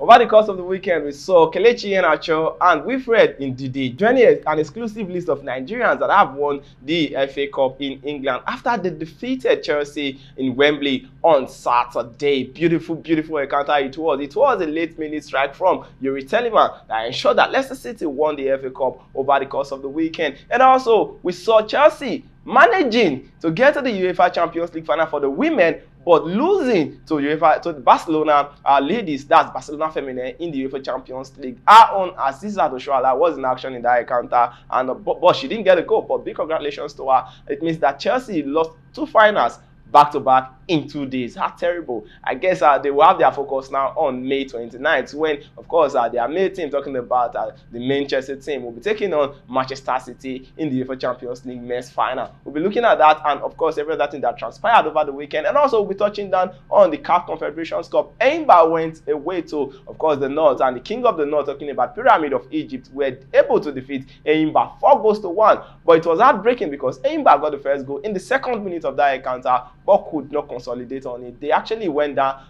Over the course of the weekend, we saw Kelechi Iheanacho and Wilfred Ndidi joining an exclusive list of Nigerians that have won the FA Cup in England after they defeated Chelsea in Wembley on Saturday. Beautiful, beautiful encounter it was. It was a late-minute strike from Yuri Telemann that ensured that Leicester City won the FA Cup over the course of the weekend. And also, we saw Chelsea managing to get to the UEFA Champions League final for the women, but losing to the Barcelona ladies, that's Barcelona Feminine, in the UEFA Champions League. Our own Asisat Oshoala was in action in that encounter, and but she didn't get a goal. But big congratulations to her. It means that Chelsea lost 2 finals back-to-back in 2 days. How terrible. I guess they will have their focus now on May 29th when, of course, their main team, talking about the main Chelsea team, will be taking on Manchester City in the UEFA Champions League men's final. We'll be looking at that and, of course, every other thing that transpired over the weekend. And also, we'll be touching down on the CAF Confederations Cup. Enyimba went away to, of course, the North, and the King of the North, talking about Pyramid of Egypt, were able to defeat Enyimba 4-1. But it was heartbreaking because Enyimba got the first goal in the 2nd minute of that encounter, but could not consolidate on it. They actually went down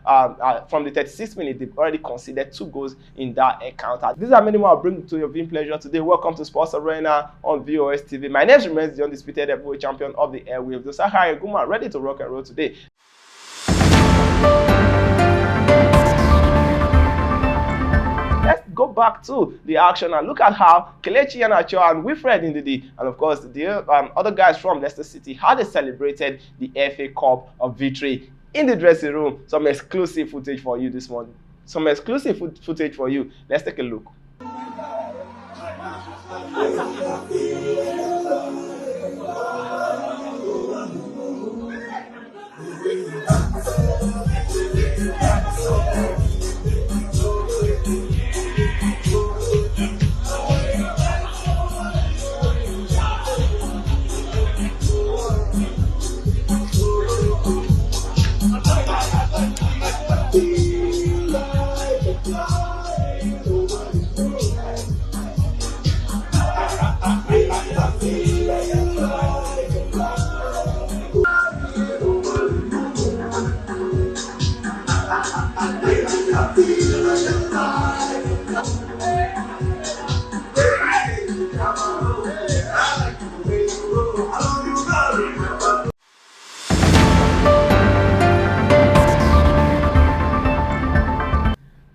from the 36th minute. They've already conceded 2 goals in that encounter. These are many more I'll bring to your viewing pleasure today. Welcome to Sports Arena on VOS TV. My name remains the undisputed heavyweight champion of the airwaves, the Sahara Guma, ready to rock and roll today. Go back to the action and look at how Kelechi Iheanacho and Wilfred Ndidi and, of course, the other guys from Leicester City, how they celebrated the FA Cup of victory in the dressing room. Some exclusive footage for you this morning. Some exclusive footage for you. Let's take a look.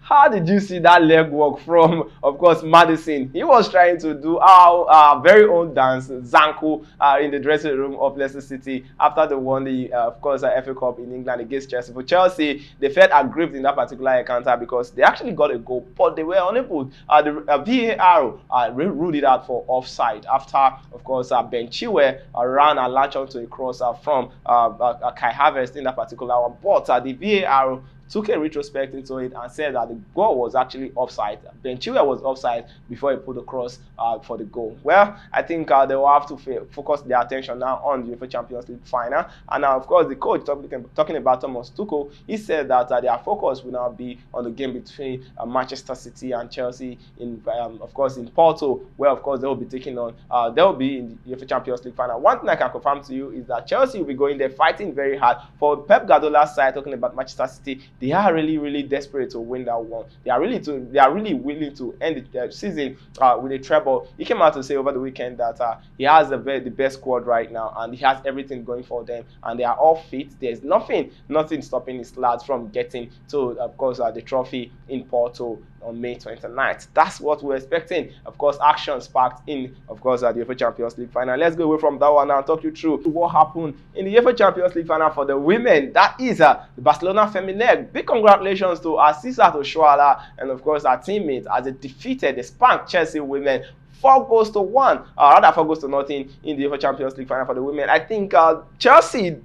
How did you see that leg work from, of course, Madison? He was trying to do our very own dance, Zanku, in the dressing room of Leicester City after they won the, of course, FA Cup in England against Chelsea. For Chelsea, they felt aggrieved in that particular encounter because they actually got a goal, but they were unable. The VAR ruled it out for offside after, of course, Ben Chilwell ran and latched onto a cross from Kai Havertz in that particular one. But the VAR took a retrospect into it and said that the goal was actually offside. Ben Chilwell was offside before he put the cross for the goal. Well, I think they will have to focus their attention now on the UEFA Champions League final. And now, of course, the coach, talking about Thomas Tuchel, he said that their focus will now be on the game between Manchester City and Chelsea, of course, in Porto, where, of course, they will be taking on, they will be in the UEFA Champions League final. One thing I can confirm to you is that Chelsea will be going there fighting very hard. For Pep Guardiola's side, talking about Manchester City, they are really, really desperate to win that one. They are really willing to end the season with a treble. He came out to say over the weekend that he has the best squad right now, and he has everything going for them, and they are all fit. There's nothing stopping his lads from getting to, of course, the trophy in Porto on May 29th. That's what we're expecting. Of course, action sparked in, of course, the UEFA Champions League final. Let's go away from that one now and talk you through what happened in the UEFA Champions League final for the women. That is the Barcelona Feminine. Big congratulations to Asisat Oshoala and, of course, our teammates as they defeated the spanked Chelsea women 4-1, rather 4-0 in the UEFA Champions League final for the women. I think Chelsea,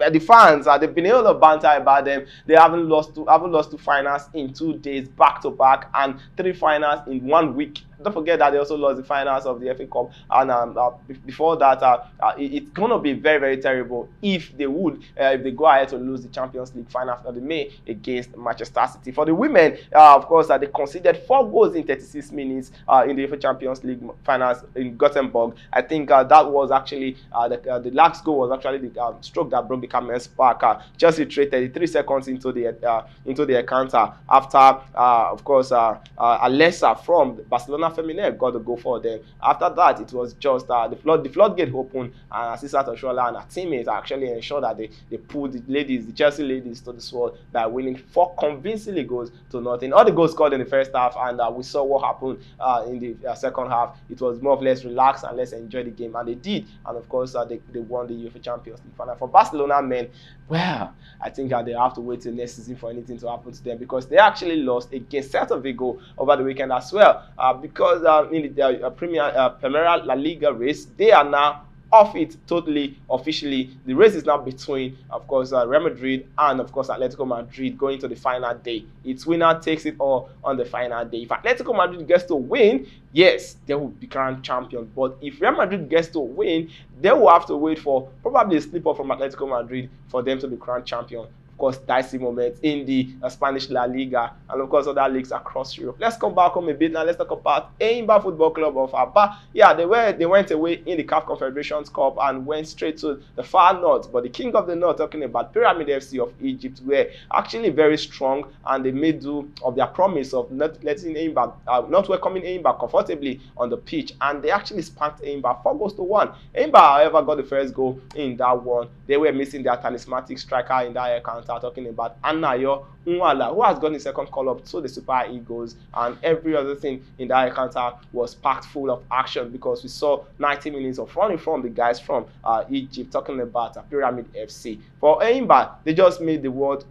the fans, they've been able to banter about them. They haven't lost 2 finals in 2 days back to back, and 3 finals in 1 week. don't forget that they also lost the finals of the FA Cup, and before that, it's gonna be very, very terrible if they go ahead to lose the Champions League final of the May against Manchester City. For the women, of course, they conceded 4 goals in 36 minutes in the FA Champions League finals in Gothenburg. I think that was actually the last goal was actually the stroke that broke the camel's back. Chelsea traded 33 seconds into the encounter after, of course, Alessa from Barcelona Feminine got the goal for them. After that, it was just the floodgate opened, and Asisat Oshoala and her teammates actually ensured that they pulled the Chelsea ladies to the sword by winning 4 convincingly goals to nothing. All the goals scored in the first half, and we saw what happened in the second half. It was more or less relaxed and let's enjoy the game, and they did. And of course, they won the UEFA Champions League final. For Barcelona men, well, I think they have to wait till next season for anything to happen to them, because they actually lost against Celta Vigo over the weekend as well. Because in the Premier La Liga race, they are now off it totally officially. The race is now between, of course, Real Madrid and, of course, Atletico Madrid going to the final day. Its winner takes it all on the final day. If Atletico Madrid gets to win, yes, they will be crowned champion. But if Real Madrid gets to win, they will have to wait for probably a slip-up from Atletico Madrid for them to be crowned champion. Of course, dicey moments in the Spanish La Liga and, of course, other leagues across Europe. Let's come back home a bit now. Let's talk about Eimba Football Club of Aba. Yeah, they went away in the CAF Confederations Cup and went straight to the far north. But the king of the north, talking about Pyramid FC of Egypt, were actually very strong, and they made do of their promise of not welcoming Eimba comfortably on the pitch, and they actually spanked Eimba 4-1. Eimba, however, got the first goal in that one. They were missing their talismanic striker in that account. Talking about Anayo Nwala, who has gotten his second call-up to the Super Eagles, and every other thing in that encounter was packed full of action, because we saw 90 minutes of running from the guys from Egypt, talking about Pyramid FC. For Eimba, they just made the work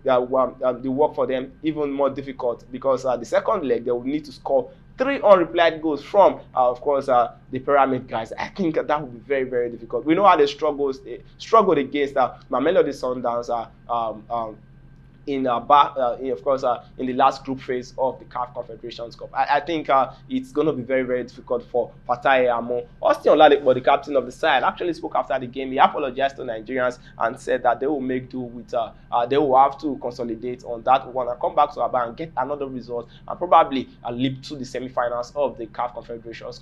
for them even more difficult, because the second leg, they would need to score 3 unreplied goals from, of course, the Pyramid guys. I think that would be very, very difficult. We know how they struggled against Mamelodi Sundowns in the last group phase of the CAF Confederations Cup. I think it's going to be very, very difficult for Fatai Amo. Austin Oladipo, the captain of the side, actually spoke after the game. He apologized to Nigerians and said that they will make do with, they will have to consolidate on that one and come back to Aba and get another result, and probably leap to the semi-finals of the CAF Confederations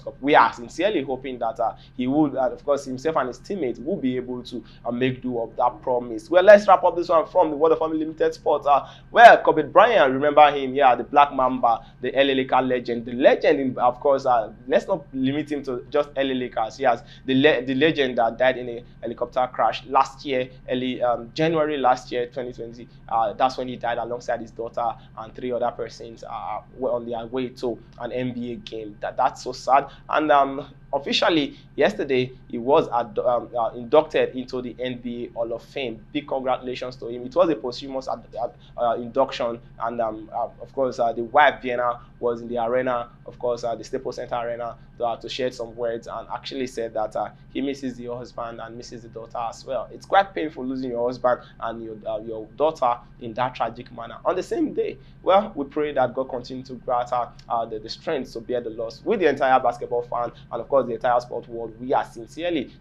Cup. We are sincerely hoping that he would, of course, himself and his teammates will be able to make do of that promise. Well, let's wrap up this one from the World of Family Limited Sports. Kobe Bryant, remember him, the Black Mamba, the LA Lakers legend. The legend, of course, let's not limit him to just LA Lakers. Yes, the legend that died in a helicopter crash last year, January last year, 2020. That's when he died alongside his daughter and 3 other persons were on their way to an NBA game. That's so sad. And officially, yesterday, he was inducted into the NBA Hall of Fame. Big congratulations to him. It was a posthumous induction, and of course, the wife Vienna was in the arena, of course, the Staples Center Arena, to share some words, and actually said that he misses the husband and misses the daughter as well. It's quite painful losing your husband and your daughter in that tragic manner on the same day. Well, we pray that God continue to grant her the strength to bear the loss. With the entire basketball fan and, of course, the entire sport world, we are sincerely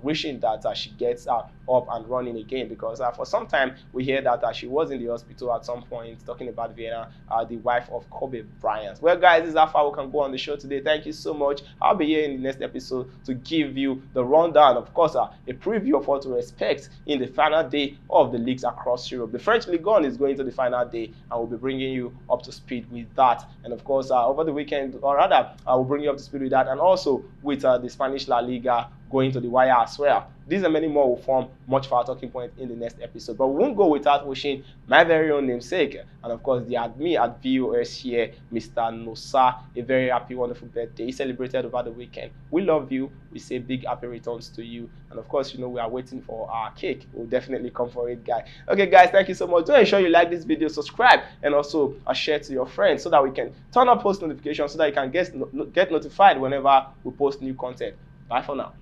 wishing that she gets up and running again, because for some time we hear that she was in the hospital at some point, talking about Vienna, the wife of Kobe Bryant. Well, guys, this is how far we can go on the show today. Thank you so much. I'll be here in the next episode to give you the rundown, of course, a preview of what to expect in the final day of the leagues across Europe. The French Ligue 1 is going to the final day, and we'll be bringing you up to speed with that. And of course, over the weekend, or rather, I will bring you up to speed with that, and also with the Spanish La Liga going to the wire as well. These and many more will form much for our talking point in the next episode. But we won't go without wishing my very own namesake, and of course the admin at VOS here, Mr. Nosa, a very happy, wonderful birthday. He celebrated over the weekend. We love you. We say big happy returns to you. And of course, we are waiting for our cake. We'll definitely come for it, guys. Okay, guys, thank you so much. Do ensure you like this video, subscribe, and also share to your friends so that we can turn on post notifications so that you can get notified whenever we post new content. Bye for now.